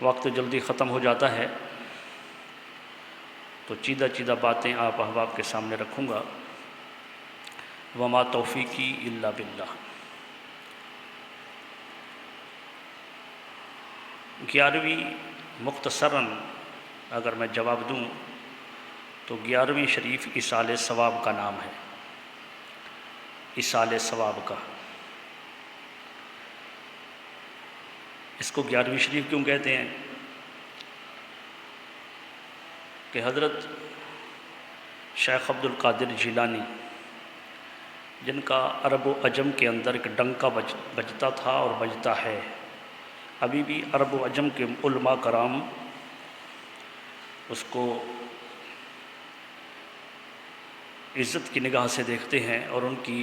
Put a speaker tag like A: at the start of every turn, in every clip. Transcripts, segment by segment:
A: وقت جلدی ختم ہو جاتا ہے تو چیدہ باتیں آپ احباب کے سامنے رکھوں گا۔ وما توفیقی الا باللہ۔ 11ویں مختصراً اگر میں جواب دوں تو 11ویں شریف ایصال ثواب کا نام ہے، ایصال ثواب کا۔ اس کو 11ویں شریف کیوں کہتے ہیں کہ حضرت شیخ عبد القادر جیلانی، جن کا عرب و عجم کے اندر ایک ڈنکا بجتا تھا اور بجتا ہے، ابھی بھی عرب و عجم کے علماء کرام اس کو عزت کی نگاہ سے دیکھتے ہیں اور ان کی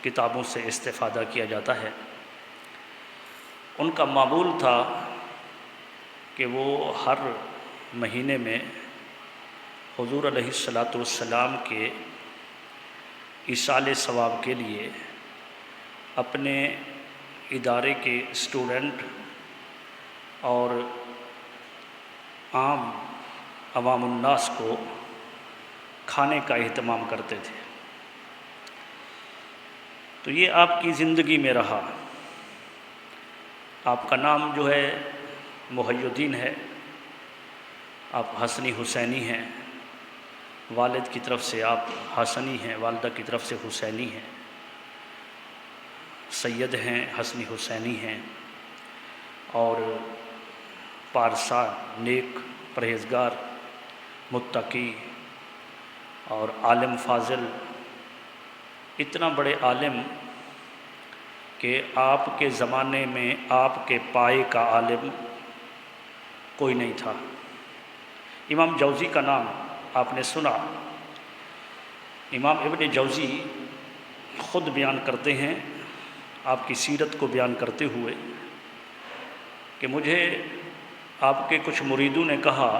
A: کتابوں سے استفادہ کیا جاتا ہے۔ ان کا معمول تھا کہ وہ ہر مہینے میں حضور علیہ الصلاۃ والسلام کے ایصال ثواب کے لیے اپنے ادارے کے اسٹوڈنٹ اور عوام الناس کو کھانے کا اہتمام کرتے تھے۔ تو یہ آپ کی زندگی میں رہا۔ آپ کا نام جو ہے محی الدین ہے، آپ حسنی حسینی ہیں، والد کی طرف سے آپ حسنی ہیں، والدہ کی طرف سے حسینی ہیں، سید ہیں، حسنی حسینی ہیں، اور پارسا، نیک، پرہیزگار، متقی اور عالم فاضل، اتنا بڑے عالم کہ آپ کے زمانے میں آپ کے پائے کا عالم کوئی نہیں تھا۔ امام جوزی کا نام آپ نے سنا۔ امام ابن جوزی خود بیان کرتے ہیں آپ کی سیرت کو بیان کرتے ہوئے کہ مجھے آپ کے کچھ مریدوں نے کہا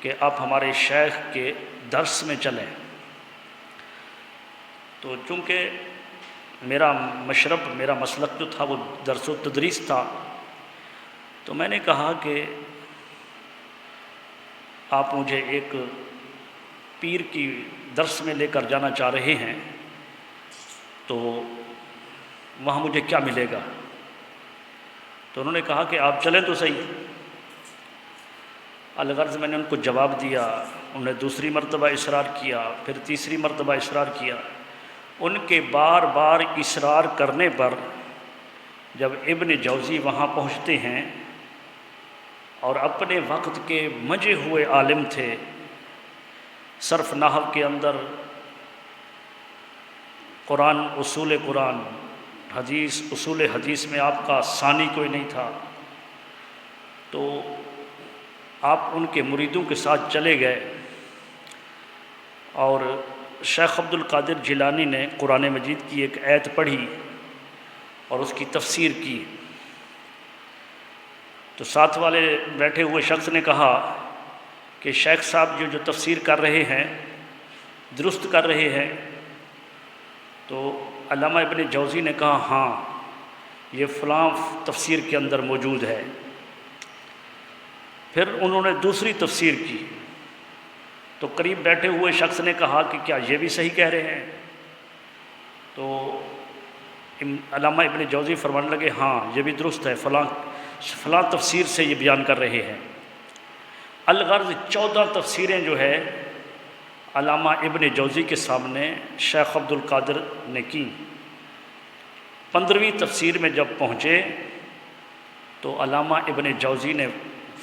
A: کہ آپ ہمارے شیخ کے درس میں چلیں۔ تو چونکہ میرا مشرب، میرا مسلک جو تھا وہ درس و تدریس تھا، تو میں نے کہا کہ آپ مجھے ایک پیر کی درس میں لے کر جانا چاہ رہے ہیں تو وہاں مجھے کیا ملے گا؟ تو انہوں نے کہا کہ آپ چلیں تو صحیح۔ الغرض میں نے ان کو جواب دیا، انہوں نے دوسری مرتبہ اصرار کیا، پھر تیسری مرتبہ اصرار کیا۔ ان کے بار بار اصرار کرنے پر جب ابن جوزی وہاں پہنچتے ہیں اور اپنے وقت کے مجے ہوئے عالم تھے، صرف نحو کے اندر قرآن، اصول قرآن، حدیث، اصول حدیث میں آپ کا ثانی کوئی نہیں تھا، تو آپ ان کے مریدوں کے ساتھ چلے گئے اور شیخ عبد القادر جیلانی نے قرآن مجید کی ایک آیت پڑھی اور اس کی تفسیر کی۔ تو ساتھ والے بیٹھے ہوئے شخص نے کہا کہ شیخ صاحب جو تفسیر کر رہے ہیں درست کر رہے ہیں؟ تو علامہ ابن جوزی نے کہا ہاں، یہ فلاں تفسیر کے اندر موجود ہے۔ پھر انہوں نے دوسری تفسیر کی تو قریب بیٹھے ہوئے شخص نے کہا کہ کیا یہ بھی صحیح کہہ رہے ہیں؟ تو علامہ ابن جوزی فرمانے لگے ہاں یہ بھی درست ہے، فلاں تفسیر سے یہ بیان کر رہے ہیں۔ الغرض 14 تفسیریں جو ہے علامہ ابن جوزی کے سامنے شیخ عبد القادر نے کی۔ 15ویں تفسیر میں جب پہنچے تو علامہ ابن جوزی نے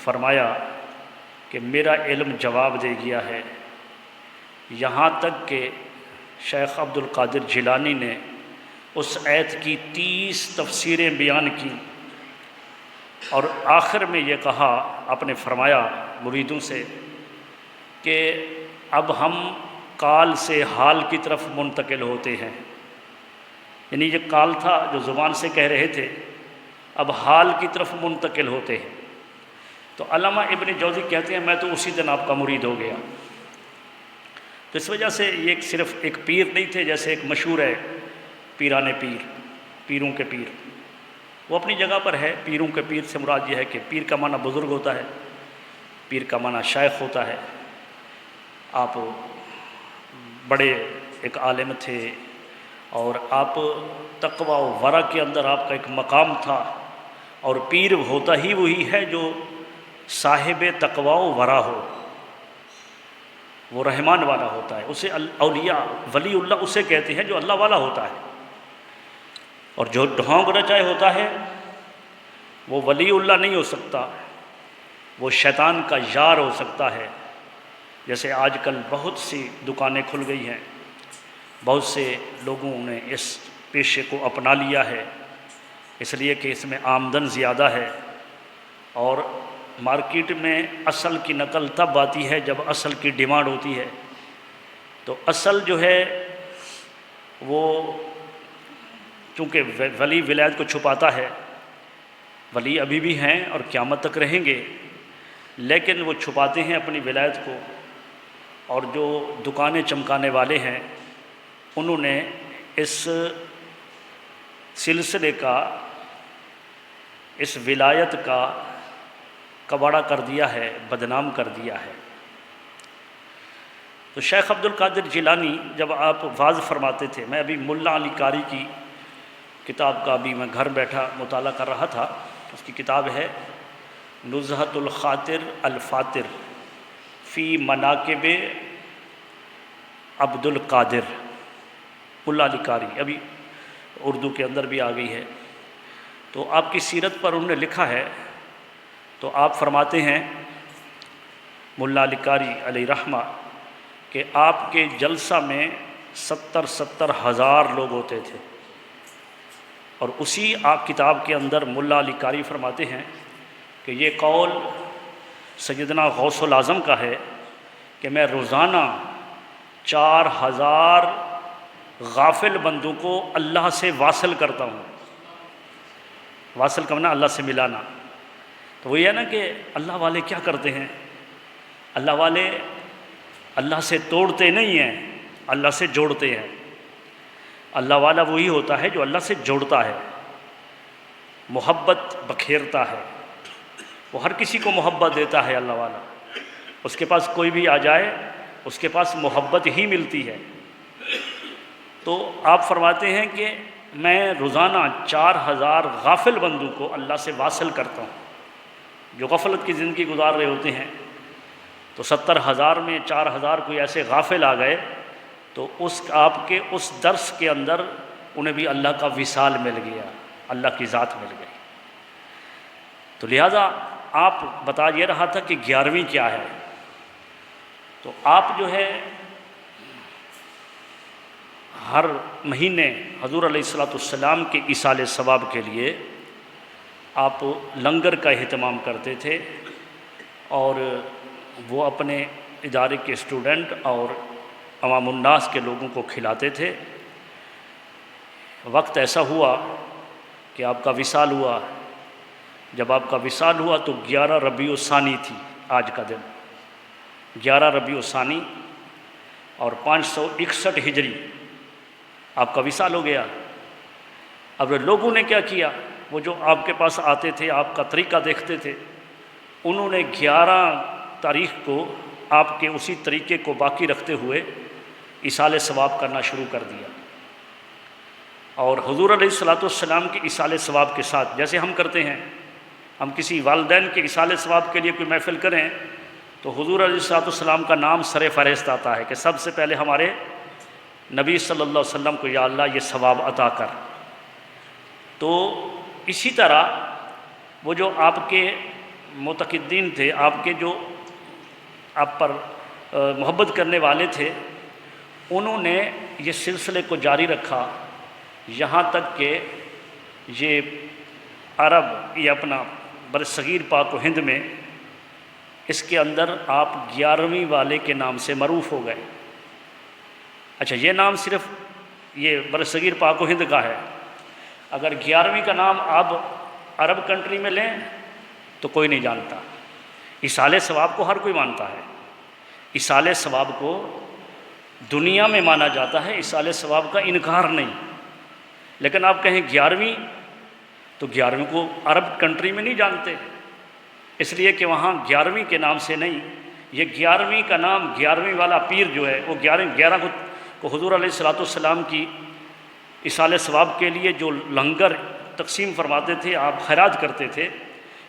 A: فرمایا کہ میرا علم جواب دے گیا ہے، یہاں تک کہ شیخ عبد القادر جیلانی نے اس آیت کی 30 تفسیریں بیان کی اور آخر میں یہ کہا، آپ نے فرمایا مریدوں سے کہ اب ہم قال سے حال کی طرف منتقل ہوتے ہیں، یعنی یہ قال تھا جو زبان سے کہہ رہے تھے، اب حال کی طرف منتقل ہوتے ہیں۔ تو علامہ ابن جوزی کہتے ہیں میں تو اسی دن آپ کا مرید ہو گیا۔ تو اس وجہ سے یہ صرف ایک پیر نہیں تھے، جیسے ایک مشہور ہے پیران پیر، پیروں کے پیر، وہ اپنی جگہ پر ہے۔ پیروں کے پیر سے مراد یہ ہے کہ پیر کا معنی بزرگ ہوتا ہے، پیر کا معنی شیخ ہوتا ہے۔ آپ بڑے ایک عالم تھے اور آپ تقوی و ورع کے اندر آپ کا ایک مقام تھا، اور پیر ہوتا ہی وہی ہے جو صاحب تقوی و ورع ہو، وہ رحمان والا ہوتا ہے۔ اسے اولیاء ولی اللہ اسے کہتے ہیں جو اللہ والا ہوتا ہے، اور جو ڈھونگ رچائے ہوتا ہے وہ ولی اللہ نہیں ہو سکتا، وہ شیطان کا یار ہو سکتا ہے۔ جیسے آج کل بہت سی دکانیں کھل گئی ہیں، بہت سے لوگوں نے اس پیشے کو اپنا لیا ہے، اس لیے کہ اس میں آمدن زیادہ ہے، اور مارکیٹ میں اصل کی نقل تب آتی ہے جب اصل کی ڈیمانڈ ہوتی ہے۔ تو اصل جو ہے وہ چونکہ ولی ولایت کو چھپاتا ہے، ولی ابھی بھی ہیں اور قیامت تک رہیں گے، لیکن وہ چھپاتے ہیں اپنی ولایت کو، اور جو دکانیں چمکانے والے ہیں انہوں نے اس سلسلے کا، اس ولایت کا کباڑا کر دیا ہے، بدنام کر دیا ہے۔ تو شیخ عبد القادر جیلانی جب آپ واعظ فرماتے تھے، میں ابھی ملا علی قاری کی کتاب کا بھی میں گھر بیٹھا مطالعہ کر رہا تھا، اس کی کتاب ہے نزہۃ الخاطر الفاطر فی مناقب عبد القادر، ملا علی قاری، ابھی اردو کے اندر بھی آ گئی ہے۔ تو آپ کی سیرت پر انہوں نے لکھا ہے، تو آپ فرماتے ہیں ملا علی قاری علیہ رحمہ کہ آپ کے جلسہ میں 70 ہزار لوگ ہوتے تھے، اور اسی آپ کتاب کے اندر ملا علی قاری فرماتے ہیں کہ یہ قول سیدنا غوث الاعظم کا ہے کہ میں روزانہ 4000 غافل بندوں کو اللہ سے واصل کرتا ہوں۔ واصل کرنا اللہ سے ملانا، تو وہ یہ ہے نا کہ اللہ والے کیا کرتے ہیں، اللہ والے اللہ سے توڑتے نہیں ہیں، اللہ سے جوڑتے ہیں۔ اللہ والا وہی ہوتا ہے جو اللہ سے جوڑتا ہے، محبت بکھیرتا ہے، وہ ہر کسی کو محبت دیتا ہے۔ اللہ والا، اس کے پاس کوئی بھی آ جائے اس کے پاس محبت ہی ملتی ہے۔ تو آپ فرماتے ہیں کہ میں روزانہ 4000 غافل بندوں کو اللہ سے واصل کرتا ہوں، جو غفلت کی زندگی گزار رہے ہوتے ہیں۔ تو 70,000 میں 4000 کوئی ایسے غافل آ گئے تو آپ کے اس درس کے اندر انہیں بھی اللہ کا وصال مل گیا، اللہ کی ذات مل گئی۔ تو لہٰذا آپ بتا یہ رہا تھا کہ 11ویں کیا ہے، تو آپ جو ہے ہر مہینے حضور علیہ الصلوۃ والسلام کے ایصال ثواب کے لیے آپ لنگر کا اہتمام کرتے تھے، اور وہ اپنے ادارے کے اسٹوڈنٹ اور عوام الناس کے لوگوں کو کھلاتے تھے۔ وقت ایسا ہوا کہ آپ کا وصال ہوا۔ جب آپ کا وصال ہوا تو 11 ربیع الثانی تھی، آج کا دن 11 ربیع الثانی، اور 561 ہجری آپ کا وصال ہو گیا۔ اب لوگوں نے کیا کیا، وہ جو آپ کے پاس آتے تھے، آپ کا طریقہ دیکھتے تھے، انہوں نے 11 تاریخ کو آپ کے اسی طریقے کو باقی رکھتے ہوئے ایصال ثواب کرنا شروع کر دیا۔ اور حضور علیہ الصلوۃ والسلام کے ایصال ثواب کے ساتھ جیسے ہم کرتے ہیں، ہم کسی والدین کے ایصال ثواب کے لیے کوئی محفل کریں تو حضور علیہ الصلوۃ والسلام کا نام سر فہرست آتا ہے کہ سب سے پہلے ہمارے نبی صلی اللہ علیہ وسلم کو یا اللہ یہ ثواب عطا کر۔ تو اسی طرح وہ جو آپ کے معتقدین تھے، آپ کے جو آپ پر محبت کرنے والے تھے، انہوں نے یہ سلسلے کو جاری رکھا یہاں تک کہ یہ عرب یہ اپنا برصغیر پاک و ہند میں اس کے اندر آپ 11ویں والے کے نام سے معروف ہو گئے۔ اچھا، یہ نام صرف یہ برصغیر پاک و ہند کا ہے، اگر 11ویں کا نام آپ عرب کنٹری میں لیں تو کوئی نہیں جانتا۔ ایصال ثواب کو ہر کوئی مانتا ہے، ایصال ثواب کو دنیا میں مانا جاتا ہے، ایصال ثواب کا انکار نہیں، لیکن آپ کہیں 11ویں تو 11ویں کو عرب کنٹری میں نہیں جانتے، اس لیے کہ وہاں 11ویں کے نام سے نہیں، یہ 11ویں کا نام 11ویں والا پیر جو ہے وہ 11 کو حضور علیہ الصلوۃ والسلام کی ایصال ثواب کے لیے جو لنگر تقسیم فرماتے تھے، آپ خیرات کرتے تھے،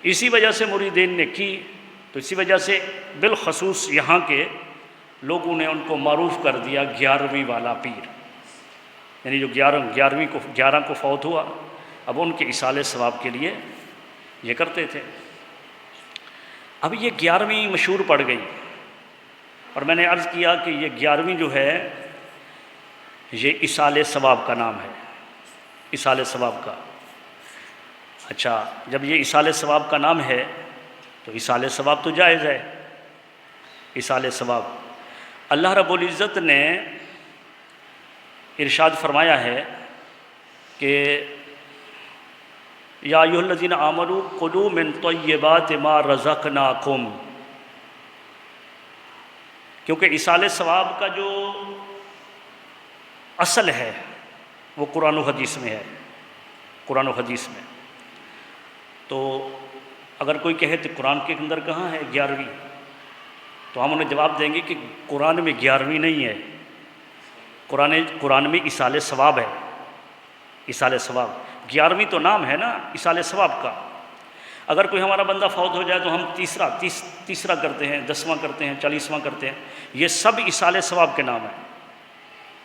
A: اسی وجہ سے مریدین نے کی، تو اسی وجہ سے بالخصوص یہاں کے لوگوں نے ان کو معروف کر دیا 11ویں والا پیر، یعنی جو 11 کو فوت ہوا، اب ان کے ایصال ثواب کے لیے یہ کرتے تھے۔ اب یہ 11ویں مشہور پڑ گئی، اور میں نے عرض کیا کہ یہ 11ویں جو ہے یہ ایصال ثواب کا نام ہے، ایصال ثواب کا۔ اچھا، جب یہ ایصال ثواب کا نام ہے تو ایصال ثواب تو جائز ہے۔ ایصال ثواب اللہ رب العزت نے ارشاد فرمایا ہے کہ یا ایھا الذین آمنوا کلوا من طیبات ما رزقناکم، کیونکہ ایصال ثواب کا جو اصل ہے وہ قرآن و حدیث میں ہے، قرآن و حدیث میں۔ تو اگر کوئی کہے تو قرآن کے اندر کہاں ہے 11ویں، تو ہم انہیں جواب دیں گے کہ قرآن میں 11ویں نہیں ہے، قرآن میں ایصال ثواب ہے، ایصال ثواب 11ویں تو نام ہے نا ایصال ثواب کا۔ اگر کوئی ہمارا بندہ فوت ہو جائے تو ہم تیسرا کرتے ہیں، 10واں کرتے ہیں، 40واں کرتے ہیں، یہ سب ایصال ثواب کے نام ہیں،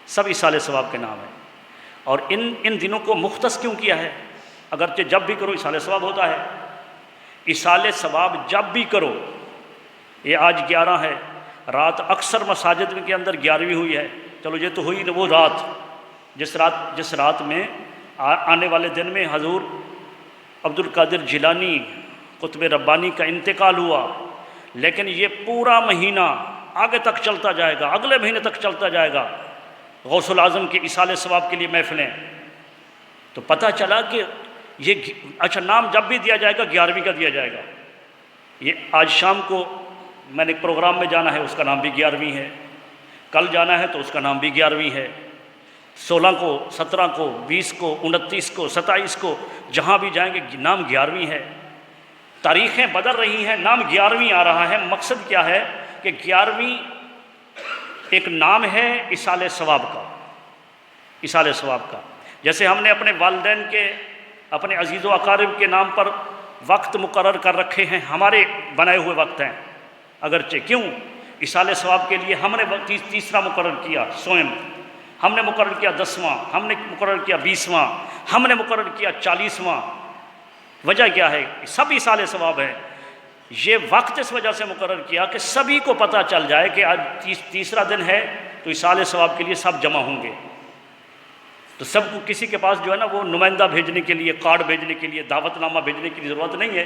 A: سب ایصال ثواب کے نام ہیں۔ اور ان دنوں کو مختص کیوں کیا ہے؟ اگرچہ جب بھی کرو ایصال ثواب ہوتا ہے، ایصال ثواب جب بھی کرو۔ یہ آج 11 ہے، رات اکثر مساجد کے اندر 11ویں ہوئی ہے، چلو یہ تو ہوئی نا وہ رات جس رات میں آنے والے دن میں حضور عبد القادر جیلانی قطب ربانی کا انتقال ہوا، لیکن یہ پورا مہینہ آگے تک چلتا جائے گا، اگلے مہینے تک چلتا جائے گا، غوث العظم کے ایصال ثواب کے لیے محفلیں۔ تو پتہ چلا کہ یہ اچھا نام جب بھی دیا جائے گا 11ویں کا دیا جائے گا۔ یہ آج شام کو میں نے ایک پروگرام میں جانا ہے، اس کا نام بھی 11ویں ہے، کل جانا ہے تو اس کا نام بھی 11ویں ہے، 16 کو، 17 کو، 20 کو، 29 کو، 27 کو، جہاں بھی جائیں گے نام 11ویں ہے۔ تاریخیں بدل رہی ہیں، نام 11ویں آ رہا ہے۔ مقصد کیا ہے کہ 11ویں ایک نام ہے ایصال ثواب کا، ایصال ثواب کا۔ جیسے ہم نے اپنے والدین کے، اپنے عزیز و اقارب کے نام پر وقت مقرر کر رکھے ہیں، ہمارے بنائے ہوئے وقت ہیں، اگرچہ کیوں ایصال ثواب کے لیے ہم نے تیسرا مقرر کیا سوئم، ہم نے مقرر کیا 10واں، ہم نے مقرر کیا 20واں، ہم نے مقرر کیا 40واں۔ وجہ کیا ہے؟ سب ایصال ثواب ہے۔ یہ وقت اس وجہ سے مقرر کیا کہ سبھی کو پتہ چل جائے کہ آج تیسرا دن ہے تو ایصال ثواب کے لیے سب جمع ہوں گے، تو سب کو کسی کے پاس جو ہے نا وہ نمائندہ بھیجنے کے لیے، کارڈ بھیجنے کے لیے، دعوت نامہ بھیجنے کی ضرورت نہیں ہے۔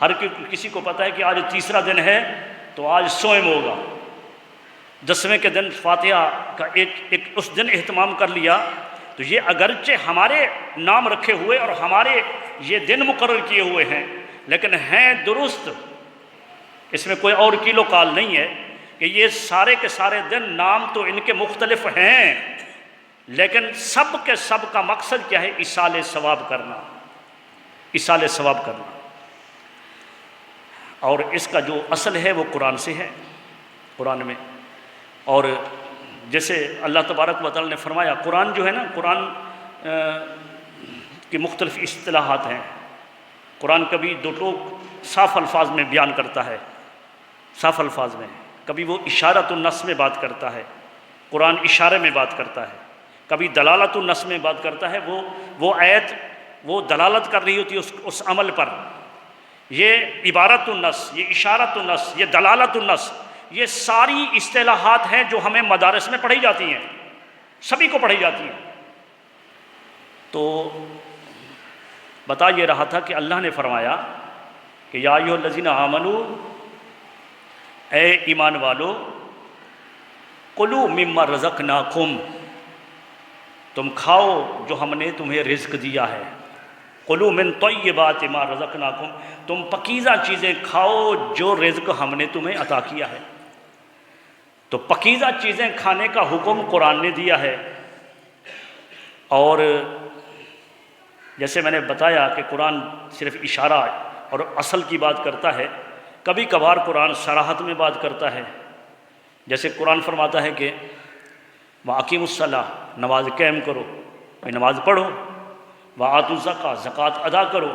A: ہر کسی کو پتہ ہے کہ آج تیسرا دن ہے تو آج سوئم ہوگا۔ 10ویں کے دن فاتحہ کا ایک اس دن اہتمام کر لیا، تو یہ اگرچہ ہمارے نام رکھے ہوئے اور ہمارے یہ دن مقرر کیے ہوئے ہیں، لیکن ہیں درست، اس میں کوئی اور کیلو کال نہیں ہے کہ یہ سارے کے سارے دن نام تو ان کے مختلف ہیں، لیکن سب کے سب کا مقصد کیا ہے؟ ایصال ثواب کرنا، ایصال ثواب کرنا۔ اور اس کا جو اصل ہے وہ قرآن سے ہے، قرآن میں۔ اور جیسے اللہ تبارک و تعالی نے فرمایا، قرآن جو ہے نا، قرآن کی مختلف اصطلاحات ہیں۔ قرآن کبھی دو ٹوک صاف الفاظ میں بیان کرتا ہے، صاف الفاظ میں، کبھی وہ اشارۃ النص میں بات کرتا ہے، قرآن اشارے میں بات کرتا ہے، کبھی دلالت النص میں بات کرتا ہے، وہ آیت وہ دلالت کر رہی ہوتی ہے اس عمل پر۔ یہ عبارت النص، یہ اشارت النص، یہ دلالت النص، یہ ساری اصطلاحات ہیں جو ہمیں مدارس میں پڑھی جاتی ہیں، سبھی کو پڑھی جاتی ہیں۔ تو بتا یہ رہا تھا کہ اللہ نے فرمایا کہ یا ایھا الذین آمنوا، اے ایمان والو، کلوا مما رزقناکم، تم کھاؤ جو ہم نے تمہیں رزق دیا ہے۔ کلوا من طیبات ما رزقناکم، تم پکیزہ چیزیں کھاؤ جو رزق ہم نے تمہیں عطا کیا ہے۔ تو پکیزہ چیزیں کھانے کا حکم قرآن نے دیا ہے، اور جیسے میں نے بتایا کہ قرآن صرف اشارہ اور اصل کی بات کرتا ہے، کبھی کبھار قرآن صراحت میں بات کرتا ہے۔ جیسے قرآن فرماتا ہے کہ وَأَقِیمُوا الصَّلَاةَ، نماز قائم کرو، نماز پڑھو، وَآتُوا الزَّکاۃ، زکوٰۃ ادا کرو۔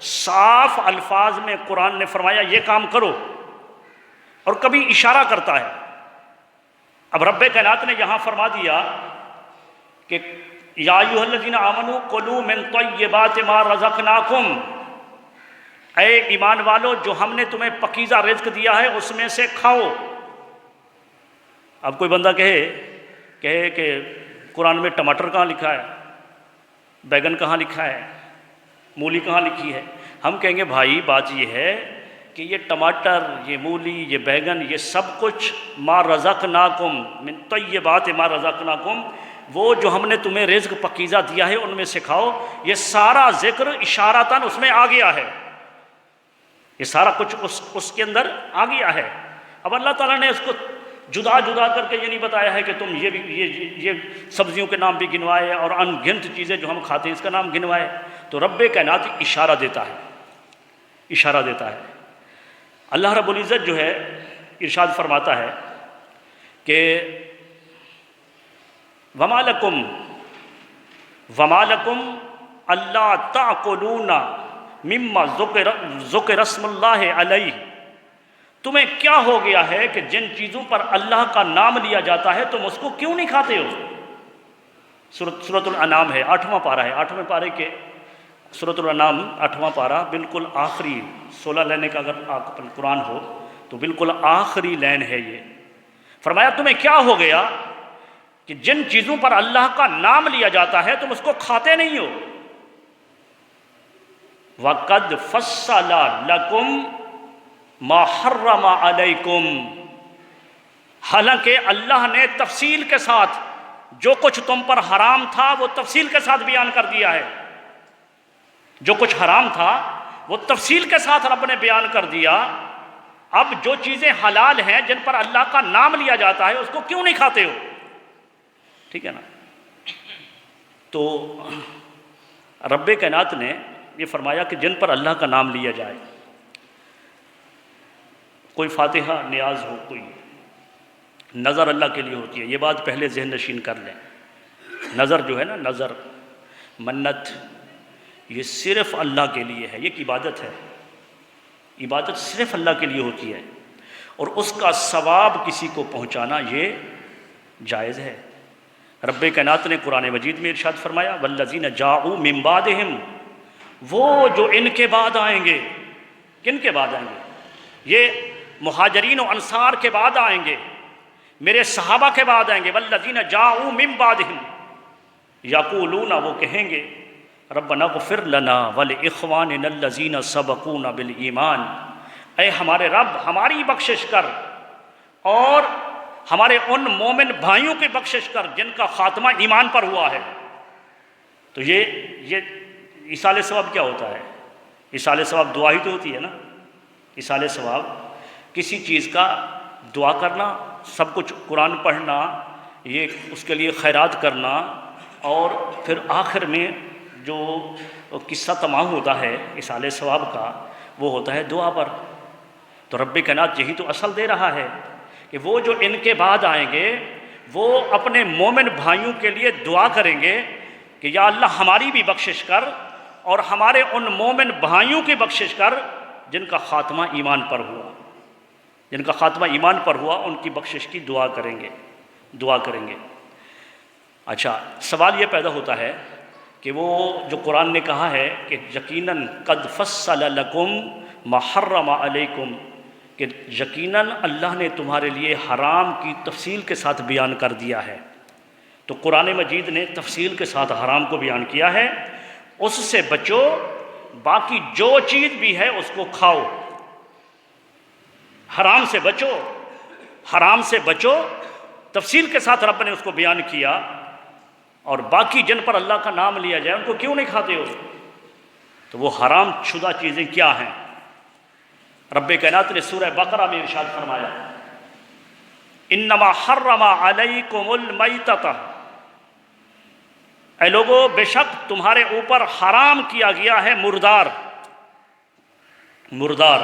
A: صاف الفاظ میں قرآن نے فرمایا یہ کام کرو، اور کبھی اشارہ کرتا ہے۔ اب رب کائنات نے یہاں فرما دیا کہ یا ایھا الذین آمنوا کلوا من طیبات ما رزقناکم، اے ایمان والو جو ہم نے تمہیں پکیزہ رزق دیا ہے اس میں سے کھاؤ۔ اب کوئی بندہ کہے کہ قرآن میں ٹماٹر کہاں لکھا ہے، بیگن کہاں لکھا ہے، مولی کہاں لکھی ہے؟ ہم کہیں گے بھائی بات یہ ہے کہ یہ ٹماٹر، یہ مولی، یہ بیگن، یہ سب کچھ ما رزقناکم من طیبات ما رزقناکم، وہ جو ہم نے تمہیں رزق پکیزہ دیا ہے ان میں سے کھاؤ۔ یہ سارا ذکر اشارتاً اس میں آ گیا ہے، یہ سارا کچھ اس کے اندر آ گیا ہے۔ اب اللہ تعالیٰ نے اس کو جدا جدا کر کے یہ نہیں بتایا ہے کہ تم یہ سبزیوں کے نام بھی گنوائے اور ان گنت چیزیں جو ہم کھاتے ہیں اس کا نام گنوائے۔ تو رب کائنات اشارہ دیتا ہے، اشارہ دیتا ہے۔ اللہ رب العزت جو ہے ارشاد فرماتا ہے کہ وَمَا لَكُمْ أَلَّا تَأْكُلُونَ مِمَّا ذُكِرَ اسْمُ اللَّهِ عَلَيْهِ، تمہیں کیا ہو گیا ہے کہ جن چیزوں پر اللہ کا نام لیا جاتا ہے تم اس کو کیوں نہیں کھاتے ہو؟ سورۃ الانعام ہے، 8واں پارہ ہے، 8ویں پارے کے سورۃ الانعام 8واں پارہ، بالکل آخری 16 لائن کا اگر آپ قرآن ہو تو بالکل آخری لائن ہے یہ۔ فرمایا تمہیں کیا ہو گیا کہ جن چیزوں پر اللہ کا نام لیا جاتا ہے تم اس کو کھاتے نہیں ہو۔ وَقَدْ فَصَّلَ لَكُمْ مَا حَرَّمَ عَلَيْكُمْ، حالانکہ اللہ نے تفصیل کے ساتھ جو کچھ تم پر حرام تھا وہ تفصیل کے ساتھ بیان کر دیا ہے۔ جو کچھ حرام تھا وہ تفصیل کے ساتھ رب نے بیان کر دیا۔ اب جو چیزیں حلال ہیں جن پر اللہ کا نام لیا جاتا ہے اس کو کیوں نہیں کھاتے ہو؟ ٹھیک ہے نا؟ تو رب کائنات نے یہ فرمایا کہ جن پر اللہ کا نام لیا جائے، کوئی فاتحہ نیاز ہو، کوئی نظر اللہ کے لیے ہوتی ہے، یہ بات پہلے ذہن نشین کر لیں۔ نظر جو ہے نا، نظر، منت، یہ صرف اللہ کے لیے ہے، یہ عبادت ہے، عبادت صرف اللہ کے لیے ہوتی ہے، اور اس کا ثواب کسی کو پہنچانا یہ جائز ہے۔ رب کائنات نے قرآن مجید میں ارشاد فرمایا والذین جاءوا من بعدہم، وہ جو ان کے بعد آئیں گے۔ کن کے بعد آئیں گے؟ یہ مہاجرین و انصار کے بعد آئیں گے، میرے صحابہ کے بعد آئیں گے۔ والذین جاءوا من بعدہم یقولون، وہ کہیں گے ربنا اغفر لنا ولاخواننا الذین سبقونا بالایمان، اے ہمارے رب ہماری بخشش کر اور ہمارے ان مومن بھائیوں کی بخشش کر جن کا خاتمہ ایمان پر ہوا ہے۔ تو یہ ایصال ثواب کیا ہوتا ہے؟ ایصال ثواب دعا ہی تو ہوتی ہے نا۔ ایصال ثواب کسی چیز کا دعا کرنا، سب کچھ قرآن پڑھنا، یہ اس کے لیے خیرات کرنا، اور پھر آخر میں جو قصہ تمام ہوتا ہے ایصال ثواب کا وہ ہوتا ہے دعا پر۔ تو رب کائنات یہی تو اصل دے رہا ہے کہ وہ جو ان کے بعد آئیں گے وہ اپنے مومن بھائیوں کے لیے دعا کریں گے کہ یا اللہ ہماری بھی بخشش کر اور ہمارے ان مومن بھائیوں کی بخشش کر جن کا خاتمہ ایمان پر ہوا، جن کا خاتمہ ایمان پر ہوا، ان کی بخشش کی دعا کریں گے۔ اچھا، سوال یہ پیدا ہوتا ہے کہ وہ جو قرآن نے کہا ہے کہ یقیناً قد فصل لکم ما حرم علیکم، کہ یقیناً اللہ نے تمہارے لیے حرام کی تفصیل کے ساتھ بیان کر دیا ہے، تو قرآن مجید نے تفصیل کے ساتھ حرام کو بیان کیا ہے، اس سے بچو، باقی جو چیز بھی ہے اس کو کھاؤ۔ حرام سے بچو، حرام سے بچو، تفصیل کے ساتھ رب نے اس کو بیان کیا، اور باقی جن پر اللہ کا نام لیا جائے ان کو کیوں نہیں کھاتے ہو؟ تو وہ حرام شدہ چیزیں کیا ہیں؟ رب کائنات نے سورہ بقرہ میں ارشاد فرمایا انما حرم علیکم المیتۃ، اے لوگو بے شک تمہارے اوپر حرام کیا گیا ہے مردار، مردار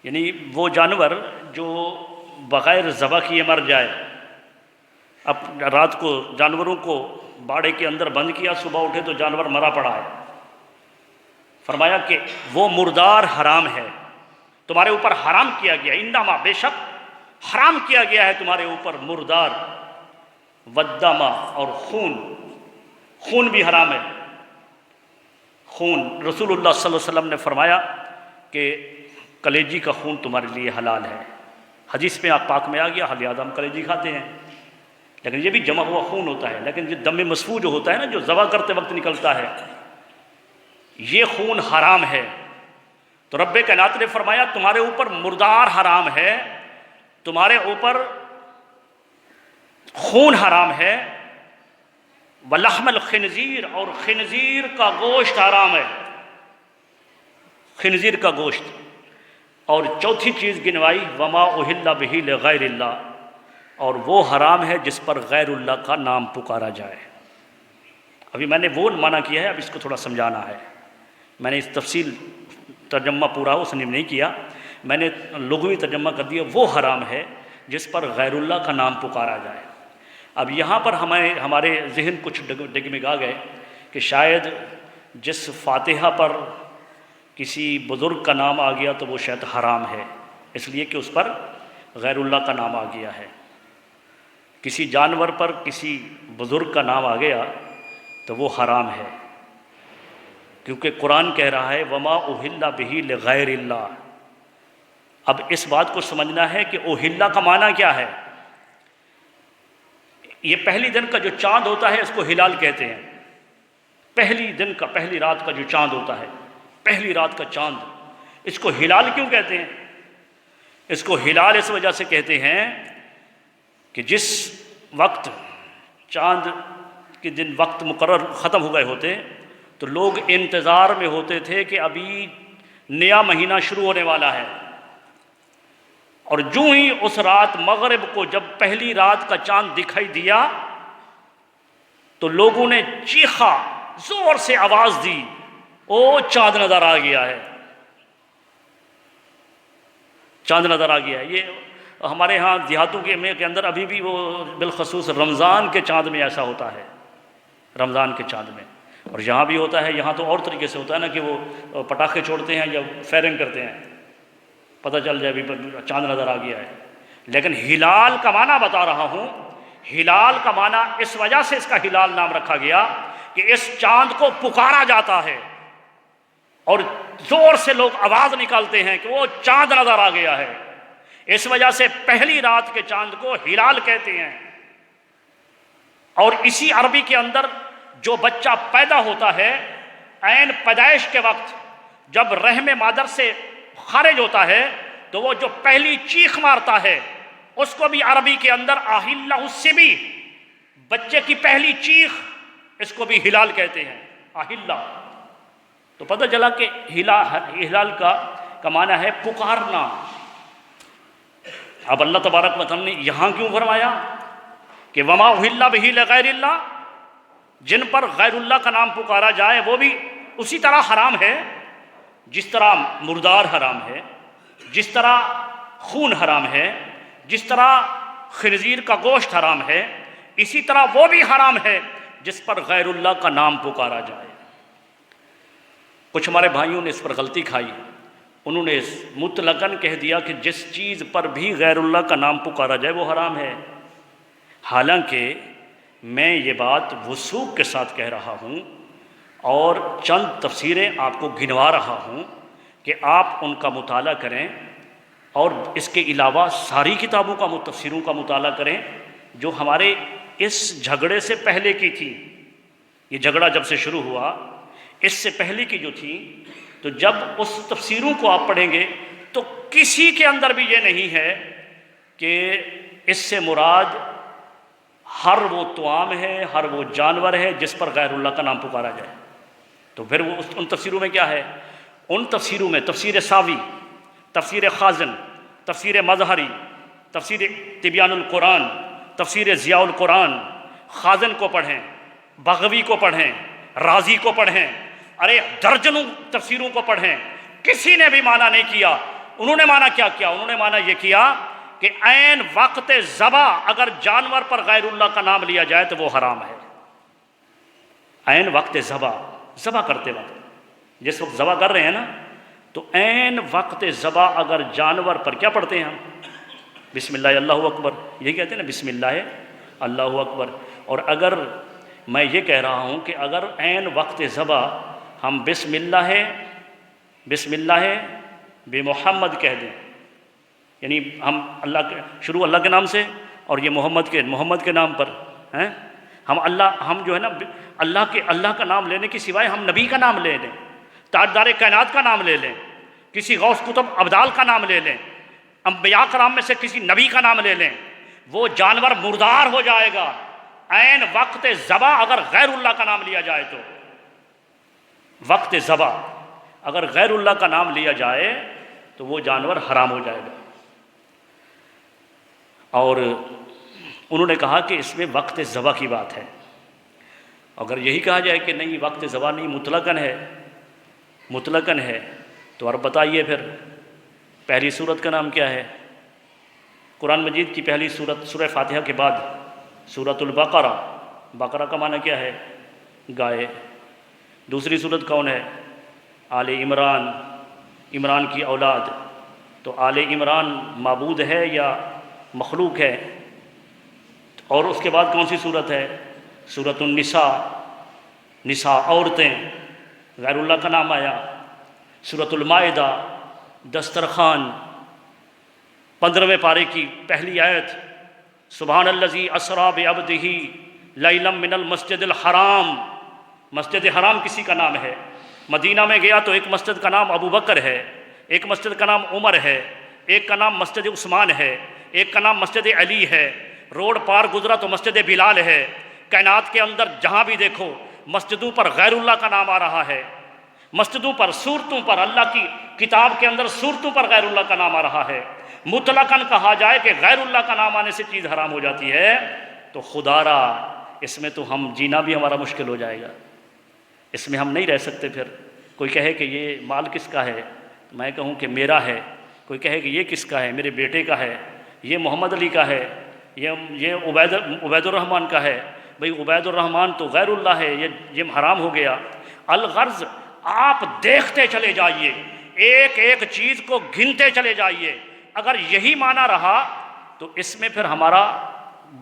A: یعنی وہ جانور جو بغیر ذبح کیے مر جائے۔ اب رات کو جانوروں کو باڑے کے اندر بند کیا، صبح اٹھے تو جانور مرا پڑا ہے، فرمایا کہ وہ مردار حرام ہے، تمہارے اوپر حرام کیا گیا، انما بے شک حرام کیا گیا ہے تمہارے اوپر مردار، والدم اور خون، خون بھی حرام ہے۔ خون رسول اللہ صلی اللہ علیہ وسلم نے فرمایا کہ کلیجی کا خون تمہارے لیے حلال ہے، حدیث میں آپ پاک میں آ گیا، لہذا ہم کلیجی کھاتے ہیں، لیکن یہ بھی جمع ہوا خون ہوتا ہے، لیکن یہ دم مسفوح جو ہوتا ہے نا، جو ذبح کرتے وقت نکلتا ہے، یہ خون حرام ہے۔ تو رب کائنات نے فرمایا تمہارے اوپر مردار حرام ہے، تمہارے اوپر خون حرام ہے، ولحم الخنزیر اور خنزیر کا گوشت حرام ہے، خنزیر کا گوشت۔ اور چوتھی چیز گنوائی وما اہل بہ لغیر اللہ، اور وہ حرام ہے جس پر غیر اللہ کا نام پکارا جائے۔ ابھی میں نے وہ منع کیا ہے، اب اس کو تھوڑا سمجھانا ہے، میں نے اس تفصیل ترجمہ پورا اس نے نہیں کیا، میں نے لغوی ترجمہ کر دیا، وہ حرام ہے جس پر غیر اللہ کا نام پکارا جائے۔ اب یہاں پر ہمارے ذہن کچھ ڈگمگا گئے کہ شاید جس فاتحہ پر کسی بزرگ کا نام آ گیا تو وہ شاید حرام ہے، اس لیے کہ اس پر غیر اللہ کا نام آ گیا ہے۔ کسی جانور پر کسی بزرگ کا نام آ گیا تو وہ حرام ہے، کیونکہ قرآن کہہ رہا ہے وما اہل بہ لغیر اللہ۔ اب اس بات کو سمجھنا ہے کہ اہل کا معنی کیا ہے۔ یہ پہلی دن کا جو چاند ہوتا ہے اس کو ہلال کہتے ہیں، پہلی دن کا، پہلی رات کا جو چاند ہوتا ہے، پہلی رات کا چاند، اس کو ہلال کیوں کہتے ہیں؟ اس کو ہلال اس وجہ سے کہتے ہیں کہ جس وقت چاند کے دن وقت مقرر ختم ہو گئے ہوتے تو لوگ انتظار میں ہوتے تھے کہ ابھی نیا مہینہ شروع ہونے والا ہے، اور جو ہی اس رات مغرب کو جب پہلی رات کا چاند دکھائی دیا تو لوگوں نے چیخا، زور سے آواز دی، او چاند نظر آ گیا ہے، چاند نظر آ گیا ہے۔ یہ ہمارے ہاں دیہاتوں کے اندر ابھی بھی وہ بالخصوص رمضان کے چاند میں ایسا ہوتا ہے، رمضان کے چاند میں، اور یہاں بھی ہوتا ہے۔ یہاں تو اور طریقے سے ہوتا ہے نا کہ وہ پٹاخے چھوڑتے ہیں یا فائرنگ کرتے ہیں، پتہ چل جائے بھی چاند نظر آ گیا ہے۔ لیکن ہلال کا معنی بتا رہا ہوں، ہلال کا معنی اس وجہ سے اس کا ہلال نام رکھا گیا کہ اس چاند کو پکارا جاتا ہے اور زور سے لوگ آواز نکالتے ہیں کہ وہ چاند نظر آ گیا ہے، اس وجہ سے پہلی رات کے چاند کو ہلال کہتے ہیں۔ اور اسی عربی کے اندر جو بچہ پیدا ہوتا ہے عین پیدائش کے وقت جب رحم مادر سے خارج ہوتا ہے تو وہ جو پہلی چیخ مارتا ہے اس کو بھی عربی کے اندر آہلہ السبی، بچے کی پہلی چیخ، اس کو بھی ہلال کہتے ہیں، آہلہ۔ تو پتہ چلا کہ ہلال کا معنی ہے پکارنا۔ اب اللہ تبارک و تعالی نے یہاں کیوں فرمایا کہ وما اہل بہ لغیر اللہ، جن پر غیر اللہ کا نام پکارا جائے وہ بھی اسی طرح حرام ہے جس طرح مردار حرام ہے، جس طرح خون حرام ہے، جس طرح خنزیر کا گوشت حرام ہے، اسی طرح وہ بھی حرام ہے جس پر غیر اللہ کا نام پکارا جائے۔ کچھ ہمارے بھائیوں نے اس پر غلطی کھائی، انہوں نے مطلقاً کہہ دیا کہ جس چیز پر بھی غیر اللہ کا نام پکارا جائے وہ حرام ہے، حالانکہ میں یہ بات وثوق کے ساتھ کہہ رہا ہوں اور چند تفسیریں آپ کو گنوا رہا ہوں کہ آپ ان کا مطالعہ کریں، اور اس کے علاوہ ساری کتابوں کا تفسیروں کا مطالعہ کریں جو ہمارے اس جھگڑے سے پہلے کی تھی۔ یہ جھگڑا جب سے شروع ہوا اس سے پہلے کی جو تھی، تو جب اس تفسیروں کو آپ پڑھیں گے تو کسی کے اندر بھی یہ نہیں ہے کہ اس سے مراد ہر وہ طعام ہے، ہر وہ جانور ہے جس پر غیر اللہ کا نام پکارا جائے۔ تو پھر وہ ان تفسیروں میں کیا ہے؟ ان تفسیروں میں تفسیر ساوی، تفسیر خازن، تفسیر مظہری، تفسیر تبیان القرآن، تفسیر ضیاء القرآن، خازن کو پڑھیں، بغوی کو پڑھیں، رازی کو پڑھیں، ارے درجنوں تفسیروں کو پڑھیں، کسی نے بھی معنی نہیں کیا۔ انہوں نے معنی کیا کیا؟ انہوں نے معنی یہ کیا کہ عین وقت ذبح اگر جانور پر غیر اللہ کا نام لیا جائے تو وہ حرام ہے۔ عین وقت ذبح کرتے وقت، جس وقت ذبح کر رہے ہیں نا، تو عین وقت ذبح اگر جانور پر کیا پڑھتے ہیں ہم؟ بسم اللہ اللہ اکبر، یہ کہتے ہیں نا بسم اللہ اللہ اکبر۔ اور اگر میں یہ کہہ رہا ہوں کہ اگر عین وقت ذبح ہم بسم اللہ بے محمد کہہ دیں، یعنی ہم اللہ کے شروع اللہ کے نام سے، اور یہ محمد کے نام پر ہیں، ہم جو ہے نا اللہ کا نام لینے کی سوائے ہم نبی کا نام لے لیں، تاجدار کائنات کا نام لے لیں، کسی غوث قطب ابدال کا نام لے لیں، انبیاء کرام میں سے کسی نبی کا نام لے لیں، وہ جانور مردار ہو جائے گا۔ عین وقت ذبح اگر غیر اللہ کا نام لیا جائے تو، وقت ذبح اگر غیر اللہ کا نام لیا جائے تو وہ جانور حرام ہو جائے گا۔ اور انہوں نے کہا کہ اس میں وقت ذبح کی بات ہے۔ اگر یہی کہا جائے کہ نہیں وقت ذبح نہیں، مطلقاً ہے، تو اور بتائیے پھر پہلی سورت کا نام کیا ہے؟ قرآن مجید کی پہلی سورت سورہ فاتحہ کے بعد سورۃ البقرہ، بقرہ کا معنی کیا ہے؟ گائے۔ دوسری سورت کون ہے؟ آل عمران، عمران کی اولاد۔ تو آل عمران معبود ہے یا مخلوق ہے؟ اور اس کے بعد کون سی صورت ہے؟ سورۃ النساء، نساء عورتیں، غیر اللہ کا نام آیا۔ سورۃ المائدہ، دسترخوان، 15ویں پارے کی پہلی آیت، سبحان الذی اسریٰ بعبدہ لیلا من المسجد الحرام۔ مسجد حرام کسی کا نام ہے؟ مدینہ میں گیا تو ایک مسجد کا نام ابو بکر ہے، ایک مسجد کا نام عمر ہے، ایک کا نام مسجد عثمان ہے، ایک کا نام مسجد علی ہے۔ روڈ پار گزرا تو مسجد بلال ہے۔ کائنات کے اندر جہاں بھی دیکھو مسجدوں پر غیر اللہ کا نام آ رہا ہے، مسجدوں پر، صورتوں پر، اللہ کی کتاب کے اندر صورتوں پر غیر اللہ کا نام آ رہا ہے۔ مطلقاً کہا جائے کہ غیر اللہ کا نام آنے سے چیز حرام ہو جاتی ہے تو خدا را اس میں تو ہم جینا بھی ہمارا مشکل ہو جائے گا، اس میں ہم نہیں رہ سکتے۔ پھر کوئی کہے کہ یہ مال کس کا ہے، میں کہوں کہ میرا ہے۔ کوئی کہے کہ یہ کس کا ہے، میرے بیٹے کا ہے، یہ محمد علی کا ہے، یہ عبید الرحمن کا ہے۔ بھئی عبید الرحمن تو غیر اللہ ہے، یہ حرام ہو گیا۔ الغرض آپ دیکھتے چلے جائیے، ایک ایک چیز کو گنتے چلے جائیے۔ اگر یہی معنی رہا تو اس میں پھر ہمارا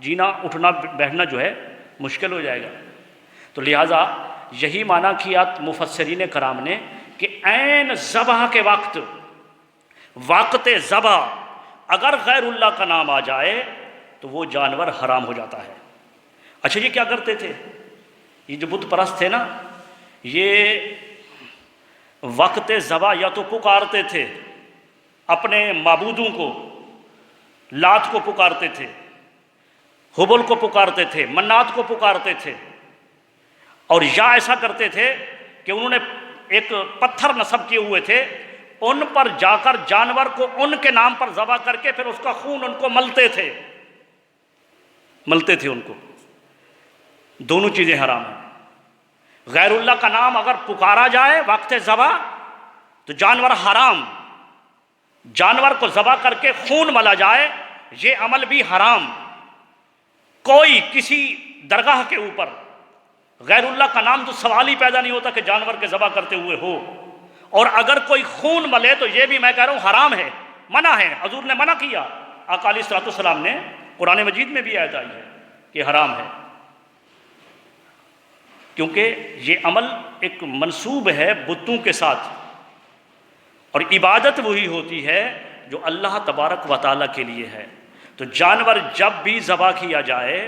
A: جینا اٹھنا بیٹھنا جو ہے مشکل ہو جائے گا۔ تو لہٰذا یہی معنی کیا مفسرین کرام نے کہ عین ذبح کے وقت ذبح اگر غیر اللہ کا نام آ جائے تو وہ جانور حرام ہو جاتا ہے۔ اچھا یہ کیا کرتے تھے؟ یہ جو بت پرست تھے نا، یہ وقت ذبح یا تو پکارتے تھے اپنے معبودوں کو، لات کو پکارتے تھے، حبل کو پکارتے تھے، منات کو پکارتے تھے، اور یا ایسا کرتے تھے کہ انہوں نے ایک پتھر نصب کیے ہوئے تھے، ان پر جا کر جانور کو ان کے نام پر ذبح کر کے پھر اس کا خون ان کو ملتے تھے ان کو۔ دونوں چیزیں حرام ہیں۔ غیر اللہ کا نام اگر پکارا جائے وقت ذبح تو جانور حرام، جانور کو ذبح کر کے خون ملا جائے یہ عمل بھی حرام۔ کوئی کسی درگاہ کے اوپر غیر اللہ کا نام تو سوال ہی پیدا نہیں ہوتا کہ جانور کے ذبح کرتے ہوئے ہو، اور اگر کوئی خون ملے تو یہ بھی میں کہہ رہا ہوں حرام ہے، منع ہے، حضور نے منع کیا، آقا علیہ الصلوۃ والسلام نے قرآن مجید میں بھی آیت آئی ہے کہ حرام ہے، کیونکہ یہ عمل ایک منسوب ہے بتوں کے ساتھ، اور عبادت وہی ہوتی ہے جو اللہ تبارک و تعالیٰ کے لیے ہے۔ تو جانور جب بھی ذبح کیا جائے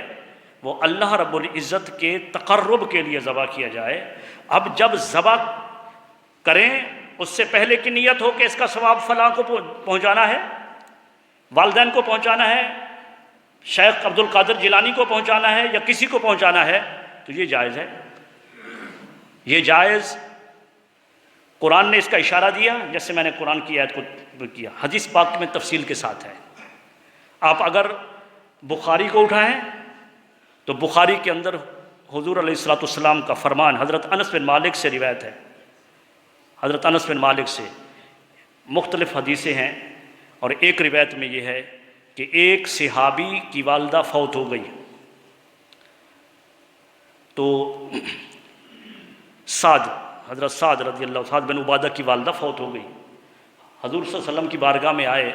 A: وہ اللہ رب العزت کے تقرب کے لیے ذبح کیا جائے۔ اب جب ذبح کریں اس سے پہلے کی نیت ہو کہ اس کا ثواب فلاں کو پہنچانا ہے، والدین کو پہنچانا ہے، شیخ عبد القادر جیلانی کو پہنچانا ہے، یا کسی کو پہنچانا ہے، تو یہ جائز ہے، یہ جائز۔ قرآن نے اس کا اشارہ دیا، جیسے میں نے قرآن کی آیت کو کیا، حدیث پاک میں تفصیل کے ساتھ ہے۔ آپ اگر بخاری کو اٹھائیں تو بخاری کے اندر حضور علیہ الصلوۃ والسلام کا فرمان حضرت انس بن مالک سے روایت ہے، حضرت انس بن مالک سے مختلف حدیثیں ہیں، اور ایک روایت میں یہ ہے کہ ایک صحابی کی والدہ فوت ہو گئی، تو حضرت سعد رضی اللہ سعد بن عبادہ کی والدہ فوت ہو گئی، حضور صلی اللہ علیہ وسلم کی بارگاہ میں آئے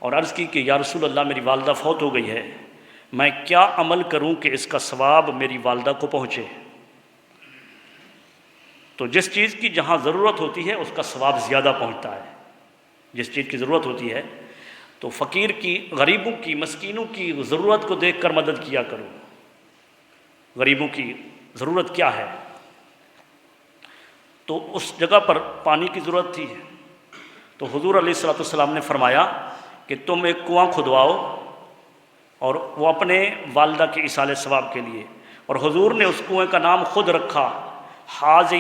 A: اور عرض کی کہ یا رسول اللہ میری والدہ فوت ہو گئی ہے، میں کیا عمل کروں کہ اس کا ثواب میری والدہ کو پہنچے؟ تو جس چیز کی جہاں ضرورت ہوتی ہے اس کا ثواب زیادہ پہنچتا ہے، جس چیز کی ضرورت ہوتی ہے تو فقیر کی، غریبوں کی، مسکینوں کی ضرورت کو دیکھ کر مدد کیا کرو۔ غریبوں کی ضرورت کیا ہے؟ تو اس جگہ پر پانی کی ضرورت تھی، تو حضور علیہ الصلوۃ والسلام نے فرمایا کہ تم ایک کنواں کھدواؤ، اور وہ اپنے والدہ کے ایصال ثواب کے لیے، اور حضور نے اس کنویں کا نام خود رکھا حاذہ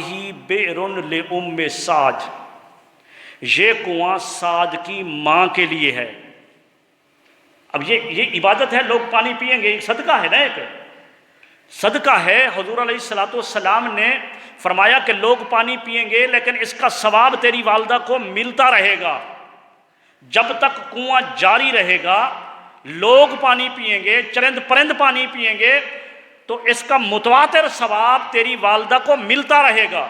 A: بئر لأم سعد، یہ کنواں سعد کی ماں کے لیے ہے۔ اب یہ عبادت ہے، لوگ پانی پئیں گے، صدقہ ہے نا، ایک صدقہ ہے۔ حضور علیہ الصلوۃ والسلام نے فرمایا کہ لوگ پانی پئیں گے لیکن اس کا ثواب تیری والدہ کو ملتا رہے گا، جب تک کنواں جاری رہے گا لوگ پانی پئیں گے، چرند پرند پانی پئیں گے، تو اس کا متواتر ثواب تیری والدہ کو ملتا رہے گا۔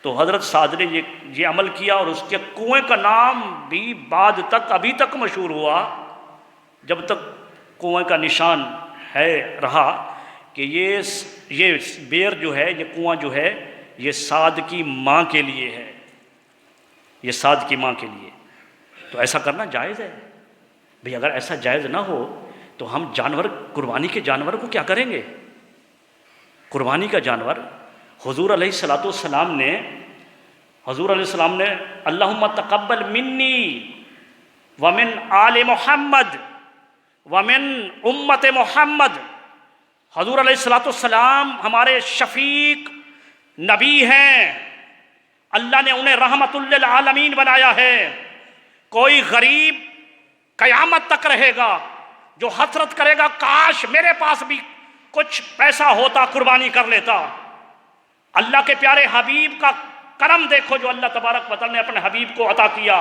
A: تو حضرت سعد نے یہ عمل کیا، اور اس کے کنویں کا نام بھی بعد تک، ابھی تک مشہور ہوا، جب تک کنویں کا نشان ہے رہا کہ یہ بئر جو ہے، یہ کنواں جو ہے، یہ سعد کی ماں کے لیے ہے، یہ سعد کی ماں کے لیے۔ تو ایسا کرنا جائز ہے بھئی، اگر ایسا جائز نہ ہو تو ہم جانور، قربانی کے جانور کو کیا کریں گے؟ قربانی کا جانور حضور علیہ الصلوۃ والسلام نے اللہم تقبل منی ومن آل محمد ومن امت محمد، حضور علیہ الصلوۃ والسلام ہمارے شفیق نبی ہیں، اللہ نے انہیں رحمت للعالمین بنایا ہے۔ کوئی غریب قیامت تک رہے گا جو حسرت کرے گا کاش میرے پاس بھی کچھ پیسہ ہوتا، قربانی کر لیتا۔ اللہ کے پیارے حبیب کا کرم دیکھو جو اللہ تبارک و تعالی نے اپنے حبیب کو عطا کیا۔